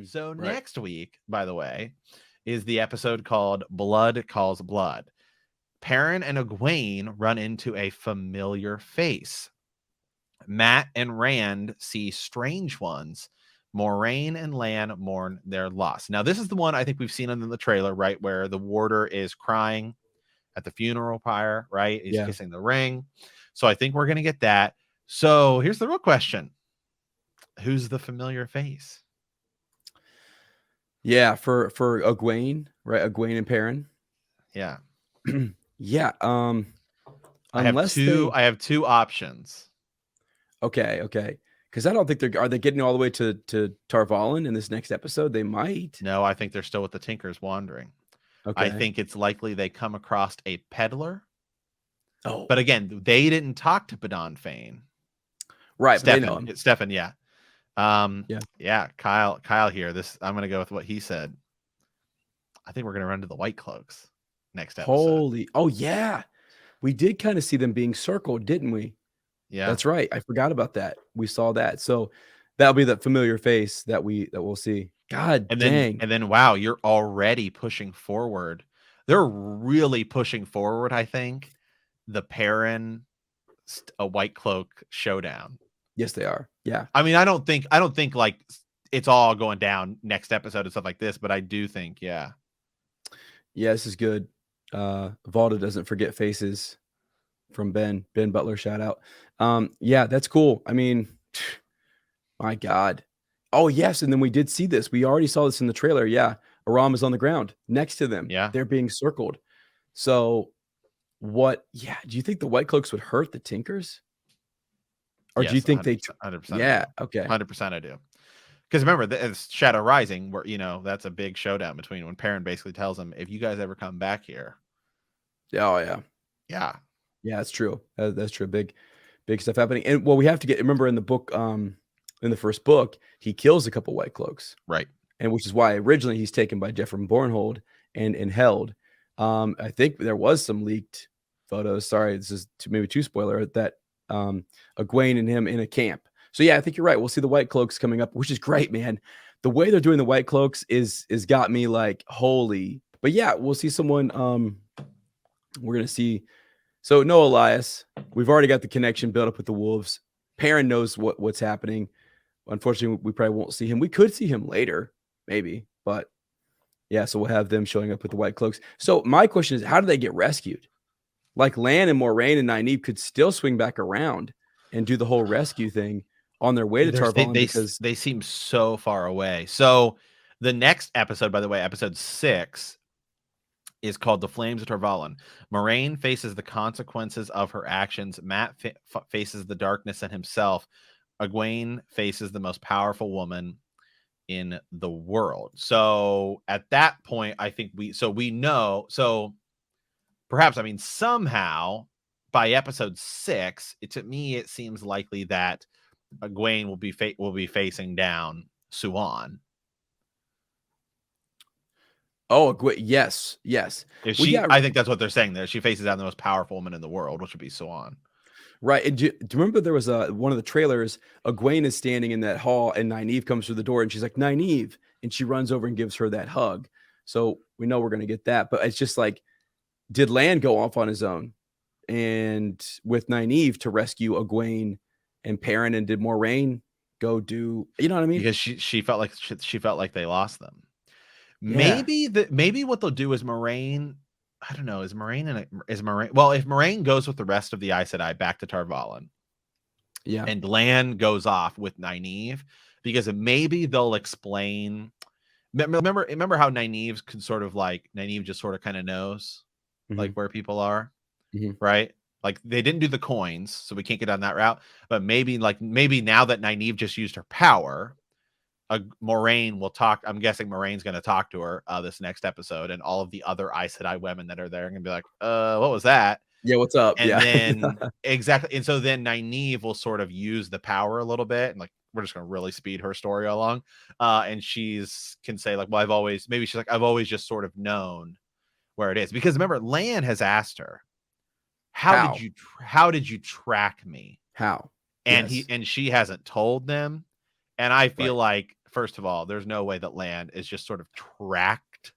So Right. next week, by the way, is the episode called Blood Calls Blood. Perrin and Egwene run into a familiar face. Matt and Rand see strange ones. Moraine and Lan mourn their loss. Now, this is the one I think we've seen in the trailer, right? Where the warder is crying at the funeral pyre, right? He's Yeah. kissing the ring. So I think we're going to get that. So here's the real question: who's the familiar face? Yeah, for Egwene, right? Egwene and Perrin. Yeah. Yeah, I have unless they two options. okay. Because I don't think are they getting all the way to Tarvalin in this next episode? They might. No, I think they're still with the Tinkers wandering. I Okay. think it's likely they come across a peddler. Oh, But again, they didn't talk to Badon Fane. right, but they know him. Stefan, yeah. Yeah. Yeah, Kyle here. I'm gonna go with what he said. I think we're gonna run to the White Cloaks next episode. Oh yeah. We did kind of see them being circled, didn't we? Yeah. That's right. I forgot about that. We saw that. So that'll be that familiar face that we'll see. God dang. And then wow, you're already pushing forward. They're really pushing forward, I think, the Perrin a White Cloak showdown. Yes, they are. Yeah. I mean, I don't think like it's all going down next episode and stuff like this, but I do think, yeah. Yeah, this is good. Valda doesn't forget faces from Ben Butler, shout out. Yeah, that's cool. I mean, my God. Oh, yes, and then we did see this. We already saw this in the trailer. Yeah, Aram is on the ground next to them. Yeah. They're being circled. So do you think the White Cloaks would hurt the Tinkers? Or yes, do you think 100%? Yeah, okay. 100% I do. Because remember, it's Shadow Rising, where that's a big showdown between when Perrin basically tells him, if you guys ever come back here. Oh yeah. Yeah. Yeah, that's true. That's true. Big stuff happening. And we have to remember in the book, in the first book, he kills a couple White Cloaks. Right. And which is why originally he's taken by Jeffrey Bornhold and held. I think there was some leaked photos. Sorry, this is maybe too spoiler, that Egwene and him in a camp. So yeah, I think you're right. We'll see the White Cloaks coming up, which is great, man. The way they're doing the White Cloaks is got me like, holy. But yeah, we'll see someone. We're gonna see. So no Elias. We've already got the connection built up with the Wolves. Perrin knows what's happening. Unfortunately, we probably won't see him. We could see him later, maybe, but yeah. So we'll have them showing up with the White Cloaks. So my question is, how do they get rescued? Like Lan and Moraine and Nynaeve could still swing back around and do the whole rescue thing on their way to Tarvalin because they seem so far away. So the next episode, by the way, episode 6, is called The Flames of Tarvalin. Moraine faces the consequences of her actions. Matt faces the darkness in himself. Egwene faces the most powerful woman in the world. So at that point, I think we know. So perhaps, I mean, somehow by episode 6, to me, it seems likely that Egwene will be facing down Siuan. Oh, yes. I think that's what they're saying there. She faces down the most powerful woman in the world, which would be Siuan. Right. And do you remember there was one of the trailers, Egwene is standing in that hall and Nynaeve comes through the door and she's like, Nynaeve. And she runs over and gives her that hug. So we know we're going to get that. But it's just like, did Lan go off on his own and with Nynaeve to rescue Egwene and Perrin, and did Moraine go do, you know what I mean? Because she felt like they lost them. Yeah. Maybe what they'll do is Moraine, I don't know, is Moraine well, if Moraine goes with the rest of the Aes Sedai back to Tarvalin, yeah, and Lan goes off with Nynaeve, because maybe they'll explain. Remember how Nynaeve just sort of kind of knows like where people are, right? Like they didn't do the coins, so we can't get on that route. But maybe now that Nynaeve just used her power, Moraine will talk. I'm guessing Moraine's going to talk to her this next episode, and all of the other Aes Sedai women that are there are going to be like, what was that? Yeah, what's up? And yeah. then exactly. And so then Nynaeve will sort of use the power a little bit, and like we're just going to really speed her story along. And can say like, well, I've always just sort of known where it is, because remember, Lan has asked her, how did you track me? How? And she hasn't told them. And I feel like first of all, there's no way that Lan is just sort of tracked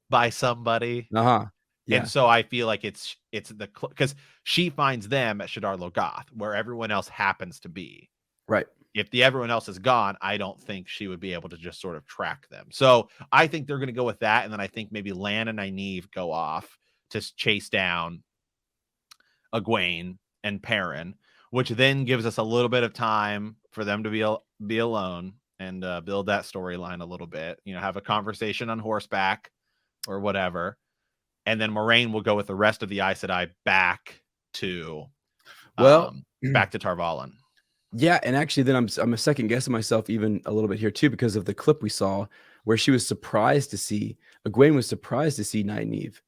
by somebody. Yeah. And so I feel like it's because she finds them at Shadar Logoth, where everyone else happens to be. Right. If everyone else is gone, I don't think she would be able to just sort of track them. So I think they're going to go with that. And then I think maybe Lan and Nynaeve go off to chase down Egwene and Perrin, which then gives us a little bit of time for them to be alone and build that storyline a little bit, have a conversation on horseback or whatever. And then Moiraine will go with the rest of the Aes Sedai back to Tarvalon. Yeah, and actually, then I'm a second guessing myself even a little bit here too, because of the clip we saw where she was surprised to see Egwene was surprised to see Nynaeve.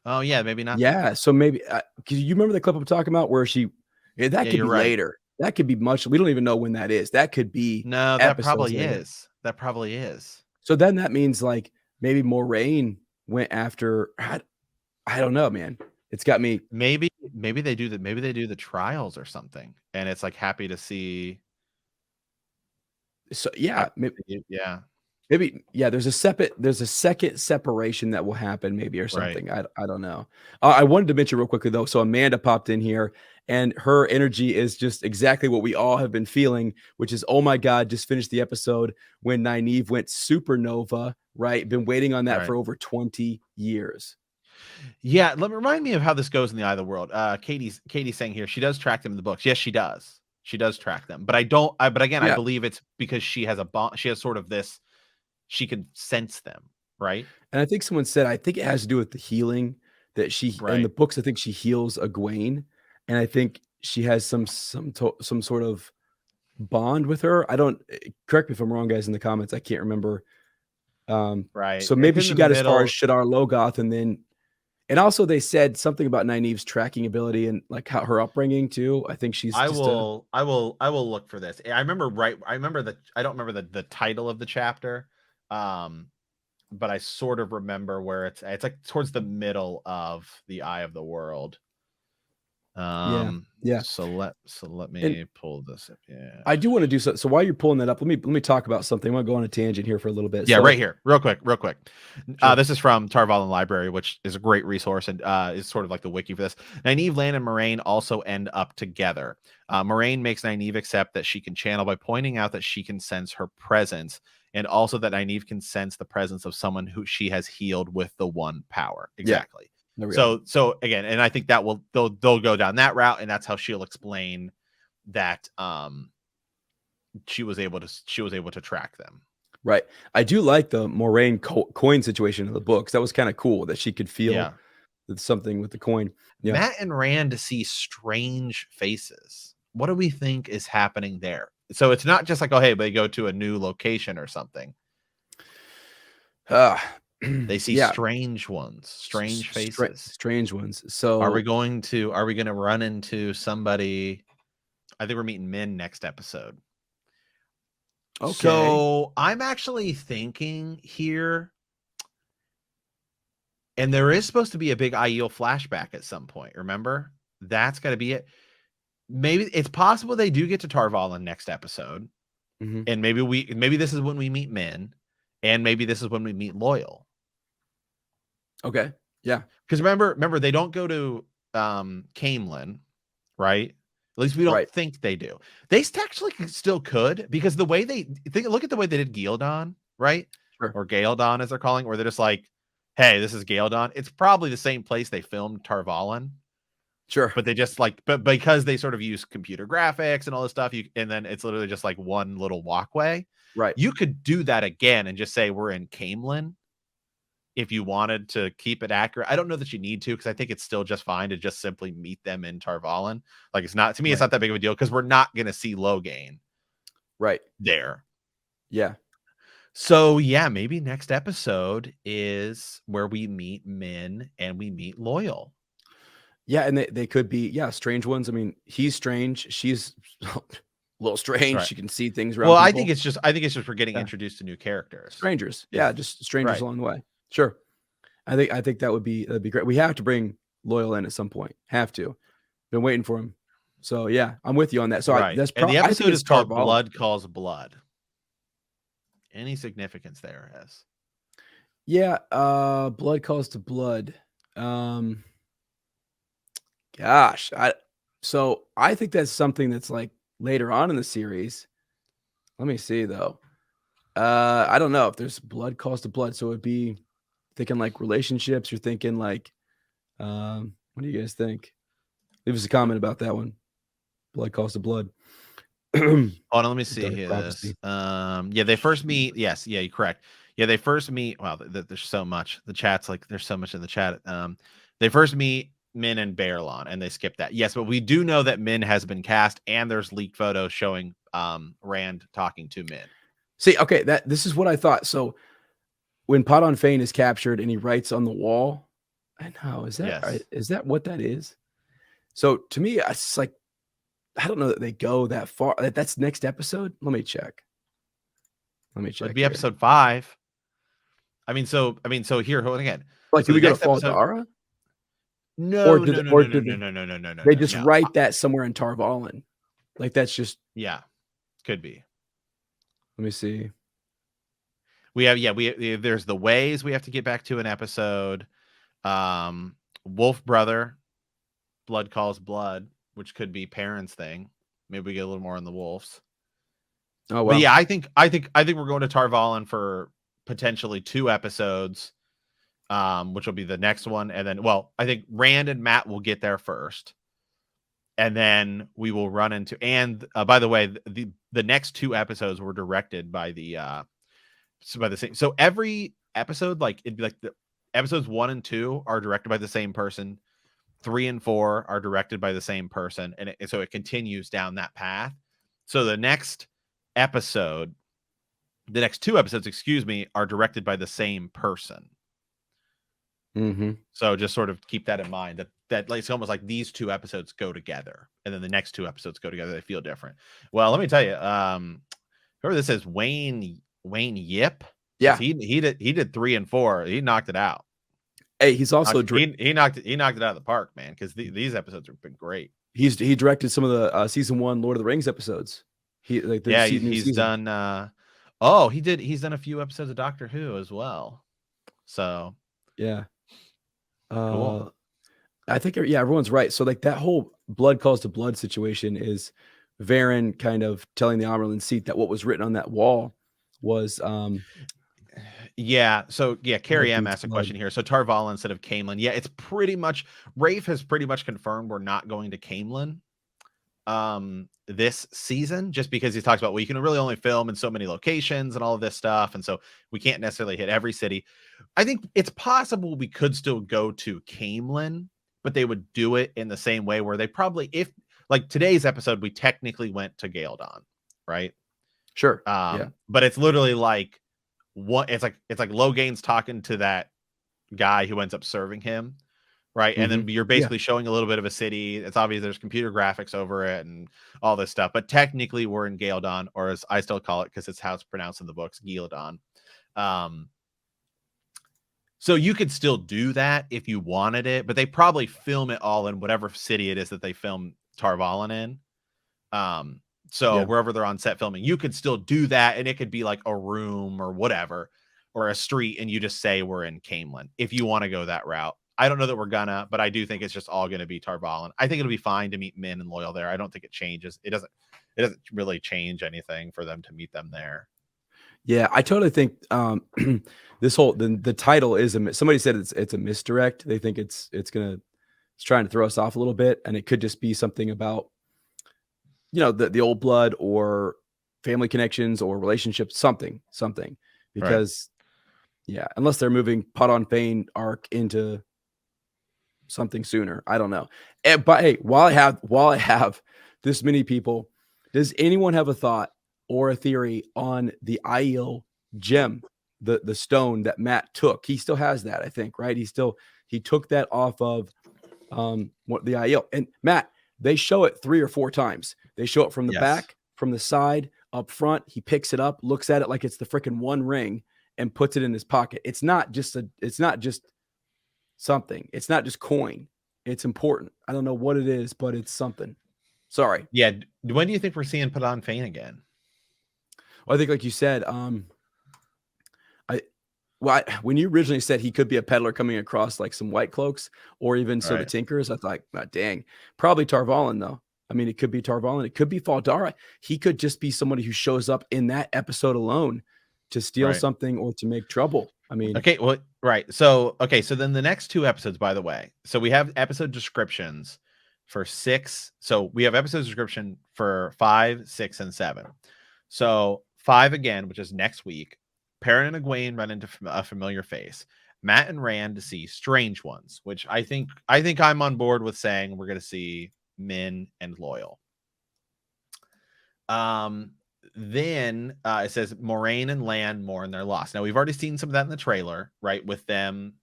Oh yeah, maybe not. Yeah, so maybe because you remember the clip I'm talking about where that could be later. That could be much. We don't even know when that is. That could be that probably is. That probably is. So then that means like maybe Moiraine went after. I don't know, man. It's got me. Maybe they do that. Maybe they do the trials or something, and it's like happy to see. So yeah, maybe there's a second separation that will happen, maybe or something. Right. I don't know. I wanted to mention real quickly though. So Amanda popped in here, and her energy is just exactly what we all have been feeling, which is oh my god, just finished the episode when Nynaeve went supernova. Right, been waiting on that for over 20 years. Yeah, remind me of how this goes in the Eye of the World. Katie's saying here she does track them in the books. Yes, she does. She does track them, but I don't. But again, I believe it's because she has a bond. She has sort of this. She can sense them, right? And I think someone said I think it has to do with the healing that she in the books. I think she heals Egwene, and I think she has some sort of bond with her. I don't correct me if I'm wrong, guys, in the comments. I can't remember. Right. So maybe she got as far as Shadar Logoth, and then. And also, they said something about Nynaeve's tracking ability and like how her upbringing too. I think she's. I will look for this. I remember I don't remember the title of the chapter, but I sort of remember where it's like towards the middle of the Eye of the World. Yeah. So let me pull this up. Yeah, I do want to do so. So while you're pulling that up, let me talk about something. I want to go on a tangent here for a little bit. Yeah, right here, real quick. Sure. This is from Tarvalon Library, which is a great resource and is sort of like the wiki for this. Nynaeve, Lan, and Moiraine also end up together. Moiraine makes Nynaeve accept that she can channel by pointing out that she can sense her presence, and also that Nynaeve can sense the presence of someone who she has healed with the one power. Exactly. Yeah. So again, and I think that they'll go down that route, and that's how she'll explain that she was able to track them. Right. I do like the Moiraine coin situation in the books. That was kind of cool that she could feel something with the coin. Yeah. Matt and Rand see strange faces. What do we think is happening there? So it's not just like, oh, hey, but they go to a new location or something. They see strange faces, strange ones. So are we going to run into somebody? I think we're meeting Min next episode. Okay. So I'm actually thinking here, and there is supposed to be a big Aiel flashback at some point. Remember, that's got to be it. Maybe it's possible they do get to Tarvalon next episode, and maybe this is when we meet Min, and maybe this is when we meet Loial. Okay. Yeah. Because remember, they don't go to Caemlyn, right? At least we don't think they do. They actually still could, because the way look at the way they did Ghealdan, right? Sure. Or Ghealdan as they're calling, where they're just like, hey, this is Ghealdan. It's probably the same place they filmed Tarvalon. Sure. But they just but because they sort of use computer graphics and all this stuff, and then it's literally just like one little walkway. Right. You could do that again and just say we're in Caemlyn. If you wanted to keep it accurate, I don't know that you need to, because I think it's still just fine to just simply meet them in Tarvalon. Like it's not that big of a deal, because we're not going to see Logain there. Yeah. So yeah, maybe next episode is where we meet Min and we meet Loial. Yeah, and they could be strange ones. I mean, he's strange. She's a little strange. Right. She can see things around. Well, people. I think it's just we're getting introduced to new characters. Strangers. Yeah, just strangers along the way. Sure. I think that'd be great. We have to bring Loial in at some point. Have to. Been waiting for him. So yeah, I'm with you on that. So and the episode is called Blood Calls Blood. any significance there as. Yeah, blood calls to blood. Gosh, I think that's something that's like later on in the series. Let me see though. I don't know if there's blood calls to blood, so it'd be thinking like relationships. You're thinking like, what do you guys think? Leave us a comment about that one. Blood calls to blood. Hold on, let me see Dark here. prophecy. Yeah, they first meet. Yes, yeah, you're correct. Yeah, they first meet. Wow, there's so much. The chat's like there's so much in the chat. They first meet Min and Baerlon, and they skip that. Yes, but we do know that Min has been cast, and there's leaked photos showing Rand talking to Min. See, okay, this is what I thought. So when Podon Fane is captured and he writes on the wall, I know, is that what that is? So to me, it's like, I don't know that they go that far. That's next episode. Let me check. It'd be episode 5. I mean, so here, hold on again. Like, so do we go to Fall Dara? No. They just write that somewhere in Tar Valon. Like, that's just, yeah, could be. Let me see. We have there's the ways we have to get back to an episode. Wolf brother, blood calls blood, which could be Perrin's thing. Maybe we get a little more on the wolves. Oh well. But yeah, I think we're going to Tar Valon for potentially 2 episodes, which will be the next one, and then I think Rand and Matt will get there first, and then we will run into. And by the way, the next 2 episodes were directed by the same. So every episode, like it'd be like the episodes 1 and 2 are directed by the same person. 3 and 4 are directed by the same person, and so it continues down that path. So the next 2 episodes, excuse me, are directed by the same person. Mm-hmm. So just sort of keep that in mind. That like, it's almost like these 2 episodes go together, and then the next 2 episodes go together. They feel different. Well, let me tell you, whoever this is, Wayne Yip. Yeah, he did 3 and 4. He knocked it out. Hey, he's also he knocked it out of the park, man. Because these episodes have been great. He directed some of the season 1 Lord of the Rings episodes. He's done. He's done a few episodes of Doctor Who as well. So yeah, cool. I think everyone's right. So like that whole blood calls to blood situation is Varen kind of telling the Amyrlin seat that what was written on that wall was yeah. So yeah, Carrie M asked a question here. So Tar Valon instead of Caemlyn. Yeah, it's pretty much Rafe has pretty much confirmed we're not going to Caemlyn this season, just because he talks about, well, you can really only film in so many locations and all of this stuff, and so we can't necessarily hit every city. I think it's possible we could still go to Caemlyn, but they would do it in the same way where they probably, if like today's episode, we technically went to Galeon, right? Sure. Yeah. But it's literally like it's like Logain's talking to that guy who ends up serving him, right? And then you're basically showing a little bit of a city. It's obvious there's computer graphics over it and all this stuff, but technically we're in Galeon, or as I still call it, because it's how it's pronounced in the books, Galeon. So you could still do that if you wanted it, but they probably film it all in whatever city it is that they film Tar Valon in. Wherever they're on set filming, you could still do that, and it could be like a room or whatever, or a street, and you just say we're in Caemlyn if you want to go that route. I don't know that we're gonna, but I do think it's just all going to be Tar Valon. I think it'll be fine to meet Min and Loyal there. I don't think it changes. It doesn't really change anything for them to meet them there. Yeah, I totally think this whole the title is somebody said it's a misdirect. They think it's trying to throw us off a little bit, and it could just be something about the old blood or family connections or relationships, something because yeah, unless they're moving Podon Fane arc into something sooner, I don't know. But hey, while I have this many people, does anyone have a thought or a theory on the Aiel gem, the stone that Matt took? He still has that, I think, right? He took that off of the Aiel. And Matt, they show it 3 or 4 times. They show it from the back, from the side, up front. He picks it up, looks at it like it's the freaking one ring, and puts it in his pocket. It's not just something. It's not just coin. It's important. I don't know what it is, but it's something. Sorry. Yeah. When do you think we're seeing Podon Fane again? Well, I think, like you said, Well, when you originally said he could be a peddler coming across like some white cloaks or even Soda Right. Tinkers, I thought, oh, dang, probably Tarvalin though. I mean, it could be Tarvalin, it could be Faldara. He could just be somebody who shows up in that episode alone to steal Right. something or to make trouble. I mean, Okay, well, right. So, okay, so then the next 2 episodes, by the way. So we have episode descriptions for 6. So we have episode description for 5, 6, and 7. So 5 again, which is next week. Perrin and Egwene run into a familiar face. Matt and Rand to see strange ones, which I think I'm on board with saying we're going to see Min and Loyal. Then it says Moraine and Lan mourn their loss. Now we've already seen some of that in the trailer, right? With them,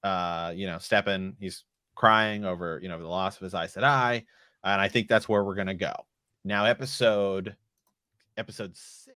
Steppen, he's crying over, the loss of his Aes Sedai, and I think that's where we're gonna go. Now, episode 6.